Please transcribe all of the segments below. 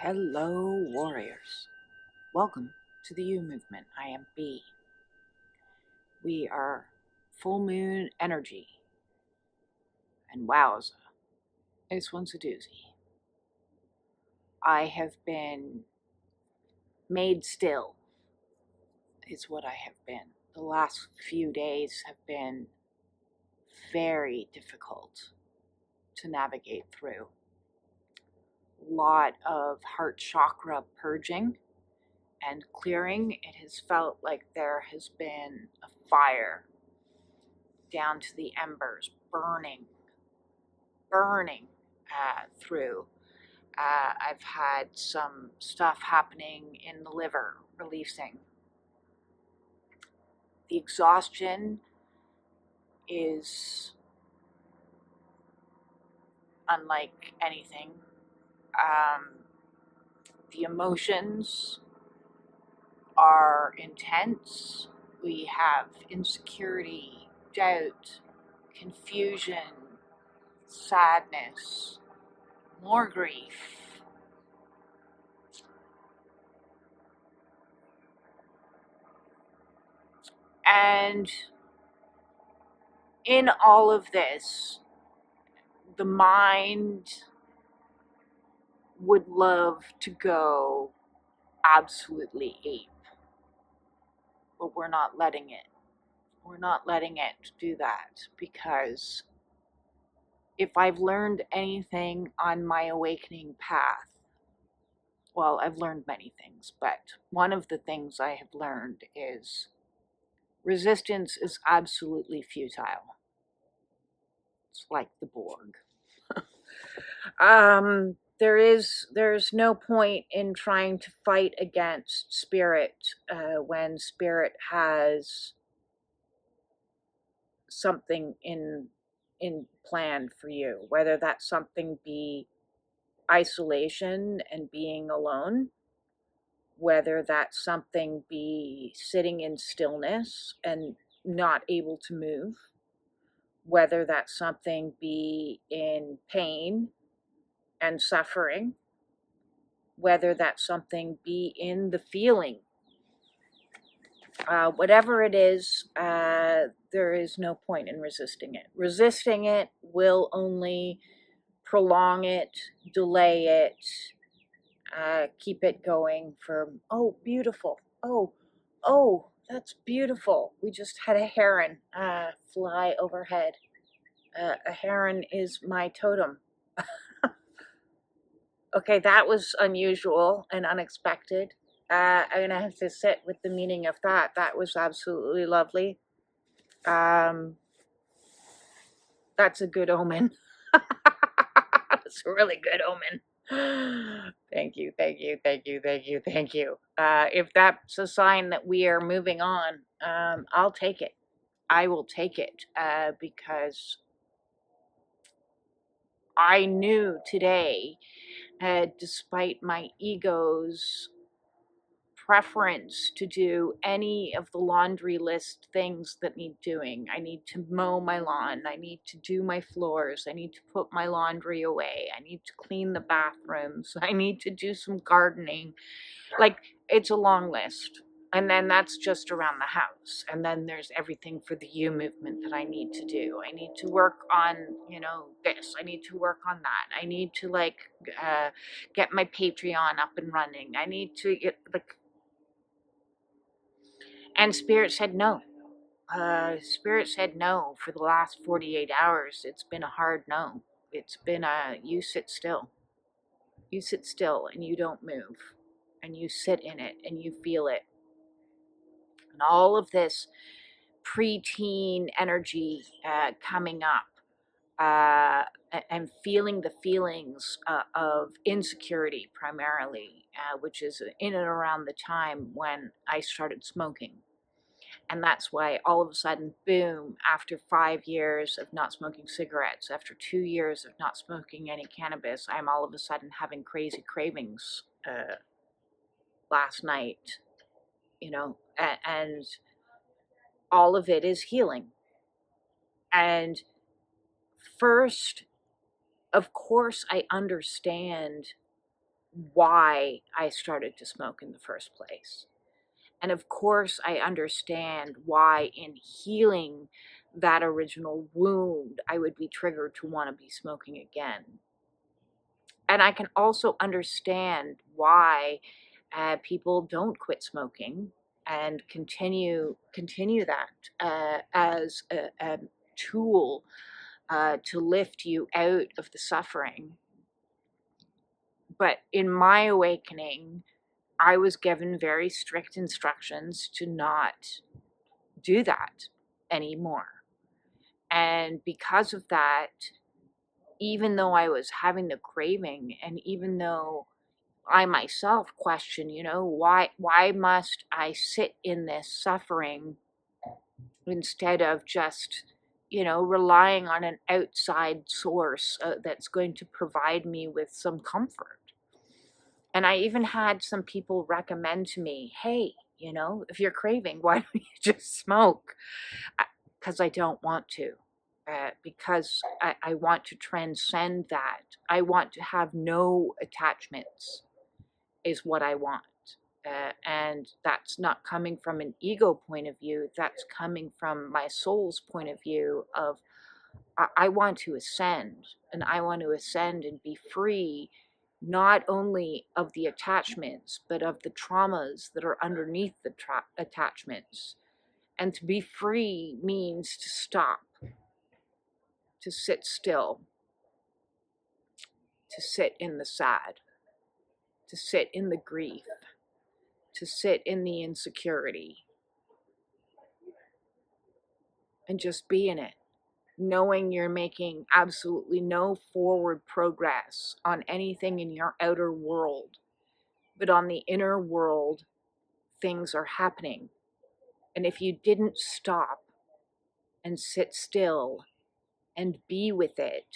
Hello, warriors. Welcome to the U Movement. I am B. We are full moon energy. And wowza, this one's a doozy. I have been made still, is what I have been. The last few days have been very difficult to navigate through. A lot of heart chakra purging and clearing. It has felt like there has been a fire down to the embers, burning through. I've had some stuff happening in the liver, releasing. The exhaustion is unlike anything. The emotions are intense. We have insecurity, doubt, confusion, sadness, more grief. And in all of this, the mind would love to go absolutely ape, but we're not letting it. We're not letting it do that, because if I've learned anything on my awakening path, well, I've learned many things, but one of the things I have learned is resistance is absolutely futile. It's like the Borg. There's no point in trying to fight against spirit when spirit has something in plan for you, whether that something be isolation and being alone, whether that something be sitting in stillness and not able to move, whether that something be in pain and suffering, whether that something be in the feeling. Whatever it is, there is no point in resisting it. Resisting it will only prolong it, delay it, keep it going for, oh, beautiful. Oh, that's beautiful. We just had a heron fly overhead. A heron is my totem. Okay, that was unusual and unexpected. I'm going to have to sit with the meaning of that. That was absolutely lovely. That's a good omen. That's a really good omen. Thank you. If that's a sign that we are moving on, I'll take it. I will take it because I knew today, despite my ego's preference to do any of the laundry list things that need doing. I need to mow my lawn. I need to do my floors. I need to put my laundry away. I need to clean the bathrooms. I need to do some gardening. Like, it's a long list. And then that's just around the house. And then there's everything for the U movement that I need to do. I need to work on, this. I need to work on that. I need to, get my Patreon up and running. I need to get, and Spirit said no. Spirit said no for the last 48 hours. It's been a hard no. It's been you sit still. You sit still and you don't move. And you sit in it and you feel it. And all of this preteen energy coming up. And feeling the feelings of insecurity primarily, which is in and around the time when I started smoking. And that's why all of a sudden, boom, after 5 years of not smoking cigarettes, after 2 years of not smoking any cannabis, I'm all of a sudden having crazy cravings last night, and all of it is healing. And first, of course, I understand why I started to smoke in the first place. And of course, I understand why in healing that original wound, I would be triggered to want to be smoking again. And I can also understand why people don't quit smoking and continue that as a tool to lift you out of the suffering. But in my awakening, I was given very strict instructions to not do that anymore. And because of that, even though I was having the craving, and even though I myself question, why must I sit in this suffering instead of just, relying on an outside source that's going to provide me with some comfort. And I even had some people recommend to me, hey, if you're craving, why don't you just smoke? Because I don't want to. Because I want to transcend that. I want to have no attachments, is what I want. And that's not coming from an ego point of view. That's coming from my soul's point of view of I want to ascend, and I want to ascend and be free, not only of the attachments, but of the traumas that are underneath the attachments. And to be free means to stop, to sit still, to sit in the sad, to sit in the grief, to sit in the insecurity, and just be in it, knowing you're making absolutely no forward progress on anything in your outer world, but on the inner world, things are happening. And if you didn't stop and sit still and be with it,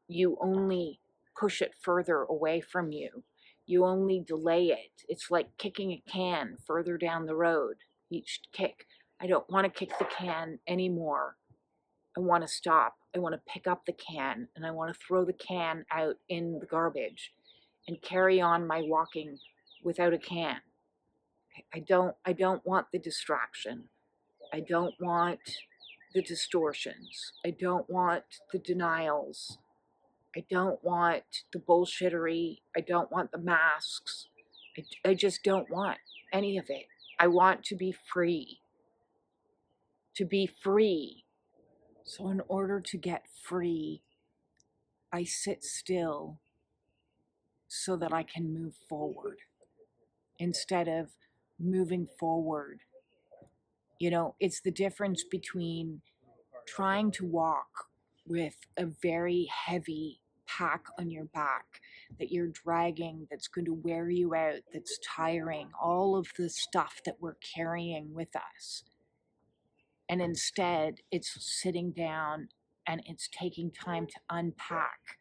you only push it further away from you. You only delay it. It's like kicking a can further down the road. Each kick, I don't want to kick the can anymore. I want to stop. I want to pick up the can, and I want to throw the can out in the garbage and carry on my walking without a can. I don't want the distraction. I don't want the distortions. I don't want the denials. I don't want the bullshittery. I don't want the masks. I just don't want any of it. I want to be free. To be free. So in order to get free, I sit still so that I can move forward instead of moving forward. It's the difference between trying to walk with a very heavy pack on your back that you're dragging, that's going to wear you out, that's tiring, all of the stuff that we're carrying with us. And instead, it's sitting down and it's taking time to unpack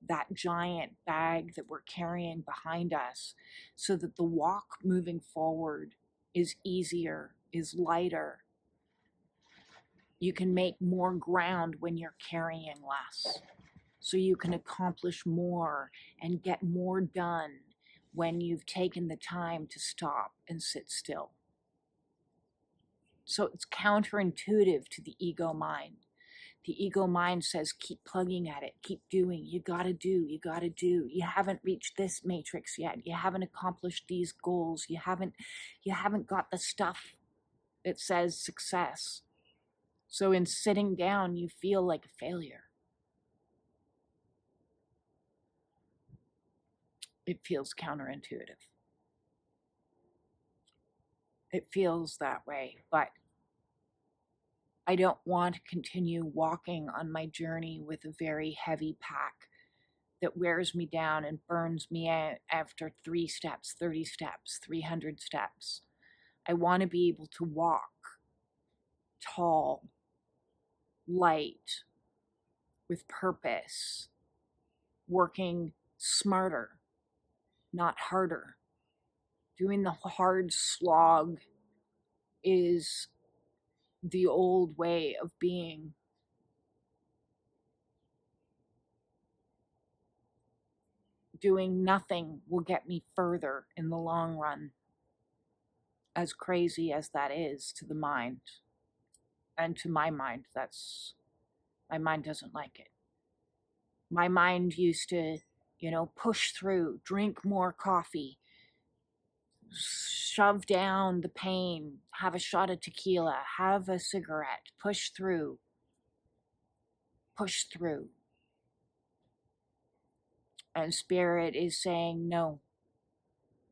that giant bag that we're carrying behind us so that the walk moving forward is easier, is lighter. You can make more ground when you're carrying less. So you can accomplish more and get more done when you've taken the time to stop and sit still. So it's counterintuitive to the ego mind. The ego mind says, keep plugging at it, keep doing, you gotta do. You haven't reached this matrix yet. You haven't accomplished these goals. You haven't got the stuff that says success. So in sitting down, you feel like a failure. It feels counterintuitive. It feels that way, but I don't want to continue walking on my journey with a very heavy pack that wears me down and burns me out after 3 steps, 30 steps, 300 steps. I want to be able to walk tall, light, with purpose, working smarter, not harder. Doing the hard slog is the old way of being. doing nothing will get me further in the long run, as crazy as that is to the mind. And to my mind, my mind doesn't like it. My mind used to, push through, drink more coffee, shove down the pain, have a shot of tequila, have a cigarette, push through, push through. And spirit is saying, no,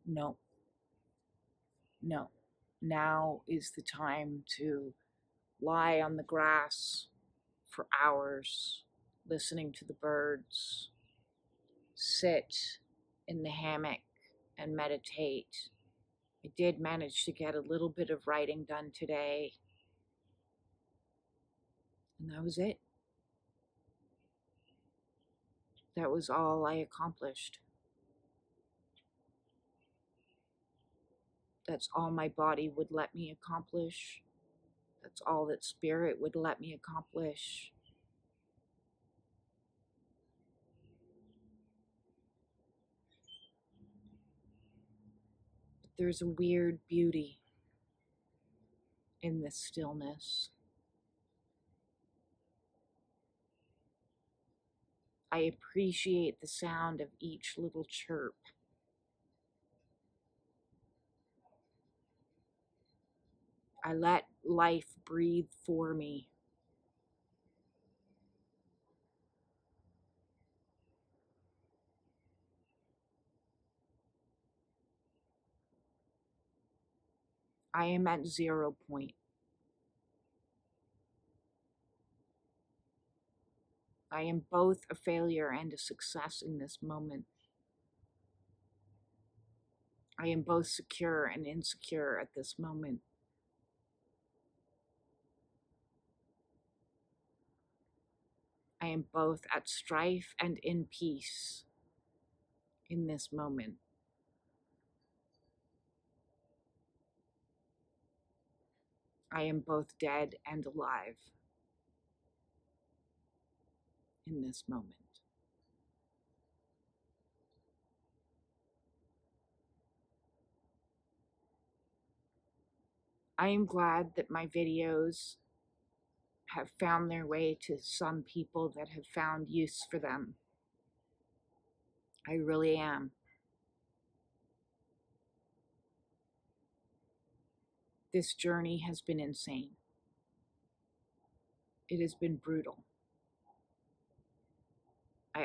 no, no. Now is the time to lie on the grass for hours, listening to the birds, sit in the hammock and meditate. I did manage to get a little bit of writing done today, and that was it. That was all I accomplished. That's all my body would let me accomplish. That's all that spirit would let me accomplish. But there's a weird beauty in this stillness. I appreciate the sound of each little chirp. I let life breathe for me. I am at 0 point. I am both a failure and a success in this moment. I am both secure and insecure at this moment. I am both at strife and in peace in this moment. I am both dead and alive in this moment. I am glad that my videos have found their way to some people that have found use for them. I really am. This journey has been insane. It has been brutal.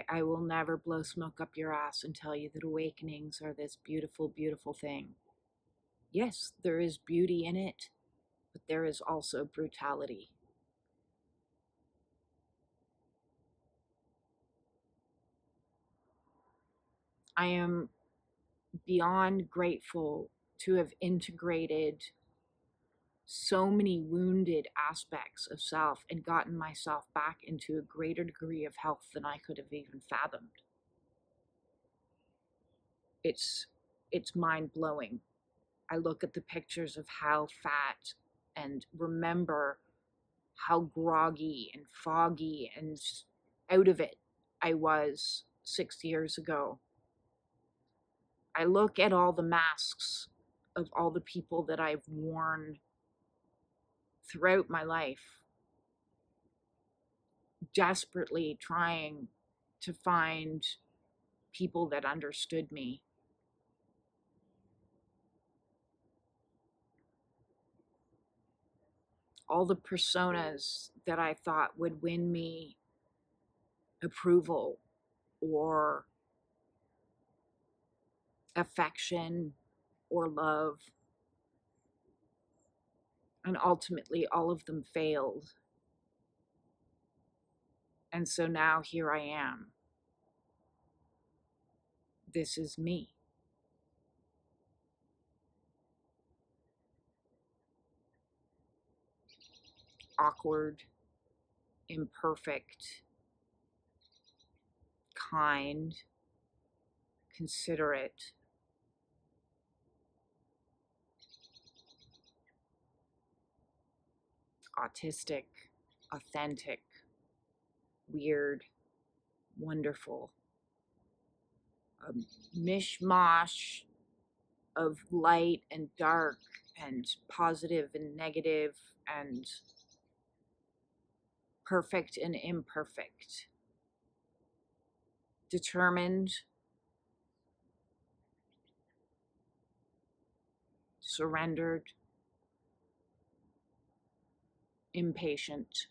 I will never blow smoke up your ass and tell you that awakenings are this beautiful, beautiful thing. Yes, there is beauty in it, but there is also brutality. I am beyond grateful to have integrated so many wounded aspects of self and gotten myself back into a greater degree of health than I could have even fathomed. It's mind-blowing. I look at the pictures of how fat and remember how groggy and foggy and out of it I was 6 years ago. I look at all the masks of all the people that I've worn throughout my life, desperately trying to find people that understood me. All the personas that I thought would win me approval or affection or love. And ultimately, all of them failed. And so now here I am. This is me. Awkward, imperfect, kind, considerate, autistic, authentic, weird, wonderful, a mishmash of light and dark and positive and negative and perfect and imperfect, determined, surrendered, impatient,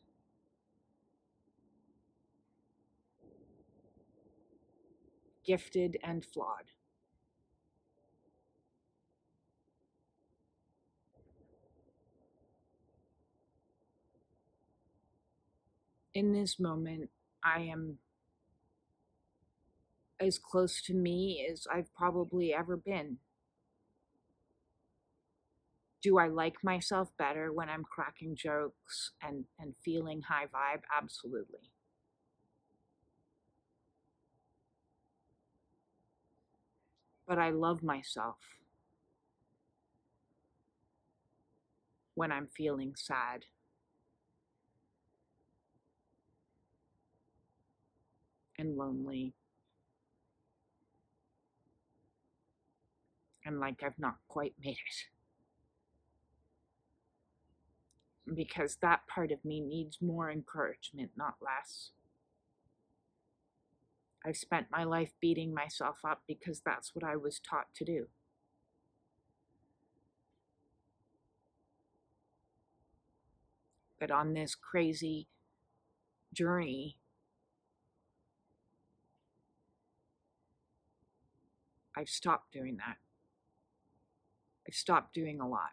gifted, and flawed. In this moment, I am as close to me as I've probably ever been. Do I like myself better when I'm cracking jokes and feeling high vibe? Absolutely. But I love myself when I'm feeling sad and lonely and like I've not quite made it. Because that part of me needs more encouragement, not less. I've spent my life beating myself up because that's what I was taught to do. But on this crazy journey, I've stopped doing that. I've stopped doing a lot.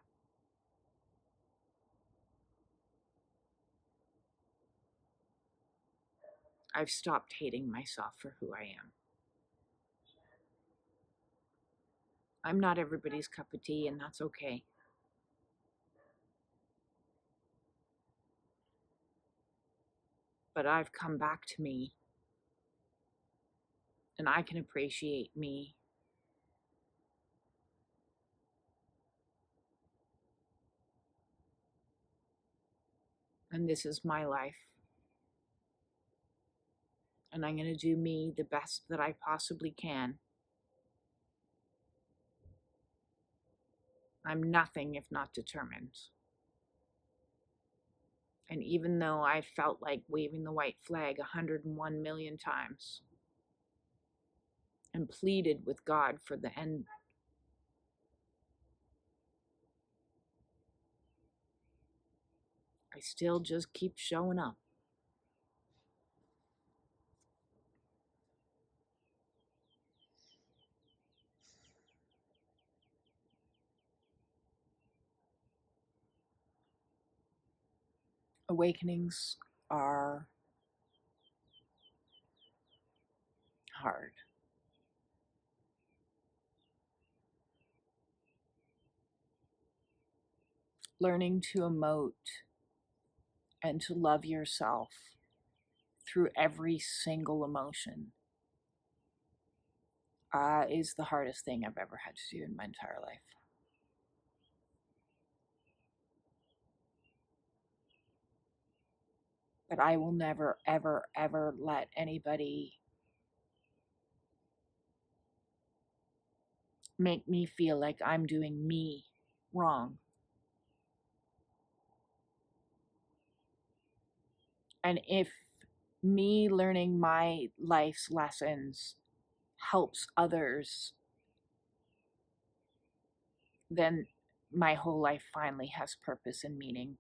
I've stopped hating myself for who I am. I'm not everybody's cup of tea, and that's okay. But I've come back to me, and I can appreciate me. And this is my life. And I'm going to do me the best that I possibly can. I'm nothing if not determined. And even though I felt like waving the white flag 101 million times and pleaded with God for the end, I still just keep showing up. Awakenings are hard. Learning to emote and to love yourself through every single emotion is the hardest thing I've ever had to do in my entire life. But I will never, ever, ever let anybody make me feel like I'm doing me wrong. And if me learning my life's lessons helps others, then my whole life finally has purpose and meaning.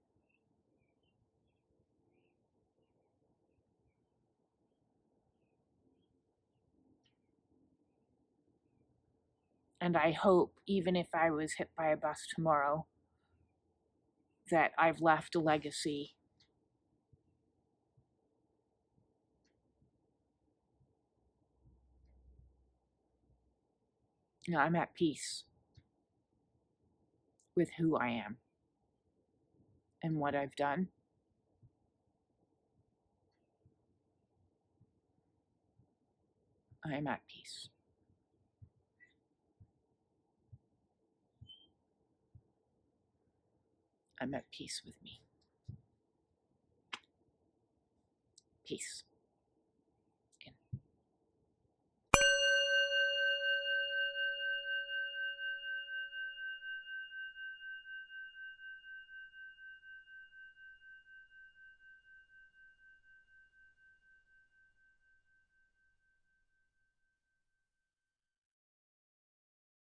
And I hope, even if I was hit by a bus tomorrow, that I've left a legacy. I'm at peace with who I am and what I've done. I'm at peace. I'm at peace with me. Peace.